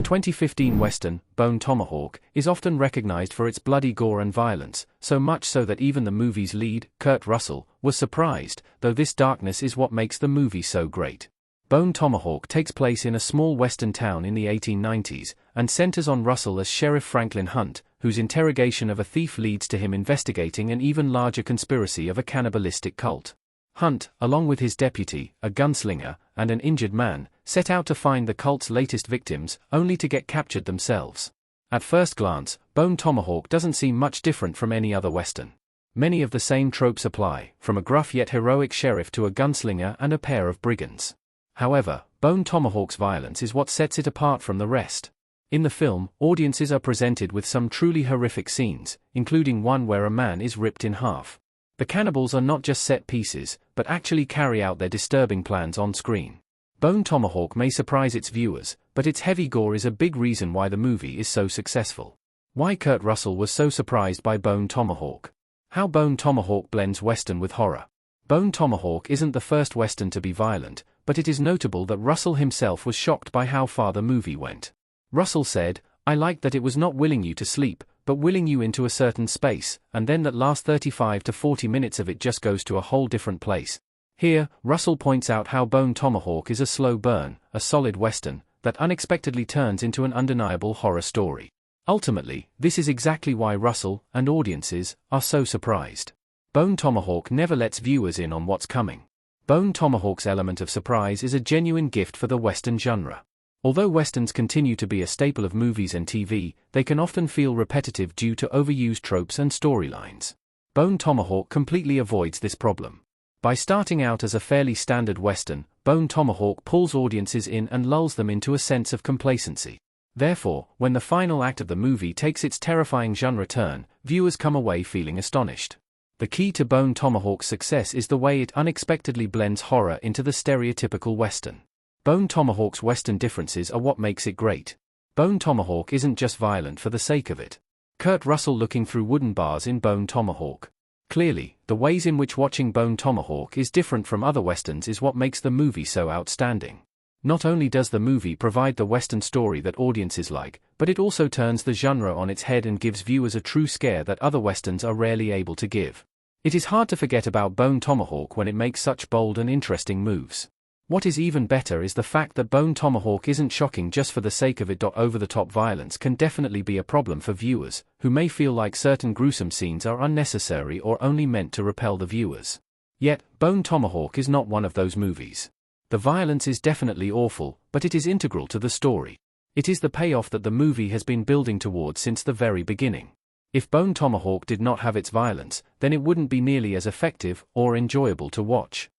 2015 western, Bone Tomahawk, is often recognized for its bloody gore and violence, so much so that even the movie's lead, Kurt Russell, was surprised, though this darkness is what makes the movie so great. Bone Tomahawk takes place in a small western town in the 1890s, and centers on Russell as Sheriff Franklin Hunt, whose interrogation of a thief leads to him investigating an even larger conspiracy of a cannibalistic cult. Hunt, along with his deputy, a gunslinger, and an injured man, set out to find the cult's latest victims, only to get captured themselves. At first glance, Bone Tomahawk doesn't seem much different from any other western. Many of the same tropes apply, from a gruff yet heroic sheriff to a gunslinger and a pair of brigands. However, Bone Tomahawk's violence is what sets it apart from the rest. In the film, audiences are presented with some truly horrific scenes, including one where a man is ripped in half. The cannibals are not just set pieces, but actually carry out their disturbing plans on screen. Bone Tomahawk may surprise its viewers, but its heavy gore is a big reason why the movie is so successful. Why Kurt Russell was so surprised by Bone Tomahawk. How Bone Tomahawk blends western with horror. Bone Tomahawk isn't the first western to be violent, but it is notable that Russell himself was shocked by how far the movie went. Russell said, "I liked that it was not willing you to sleep, but willing you into a certain space, and then that last 35 to 40 minutes of it just goes to a whole different place." Here, Russell points out how Bone Tomahawk is a slow burn, a solid western, that unexpectedly turns into an undeniable horror story. Ultimately, this is exactly why Russell, and audiences, are so surprised. Bone Tomahawk never lets viewers in on what's coming. Bone Tomahawk's element of surprise is a genuine gift for the western genre. Although westerns continue to be a staple of movies and TV, they can often feel repetitive due to overused tropes and storylines. Bone Tomahawk completely avoids this problem. By starting out as a fairly standard western, Bone Tomahawk pulls audiences in and lulls them into a sense of complacency. Therefore, when the final act of the movie takes its terrifying genre turn, viewers come away feeling astonished. The key to Bone Tomahawk's success is the way it unexpectedly blends horror into the stereotypical western. Bone Tomahawk's western differences are what makes it great. Bone Tomahawk isn't just violent for the sake of it. Kurt Russell looking through wooden bars in Bone Tomahawk. Clearly, the ways in which watching Bone Tomahawk is different from other westerns is what makes the movie so outstanding. Not only does the movie provide the western story that audiences like, but it also turns the genre on its head and gives viewers a true scare that other westerns are rarely able to give. It is hard to forget about Bone Tomahawk when it makes such bold and interesting moves. What is even better is the fact that Bone Tomahawk isn't shocking just for the sake of it. Over-the-top violence can definitely be a problem for viewers, who may feel like certain gruesome scenes are unnecessary or only meant to repel the viewers. Yet, Bone Tomahawk is not one of those movies. The violence is definitely awful, but it is integral to the story. It is the payoff that the movie has been building towards since the very beginning. If Bone Tomahawk did not have its violence, then it wouldn't be nearly as effective or enjoyable to watch.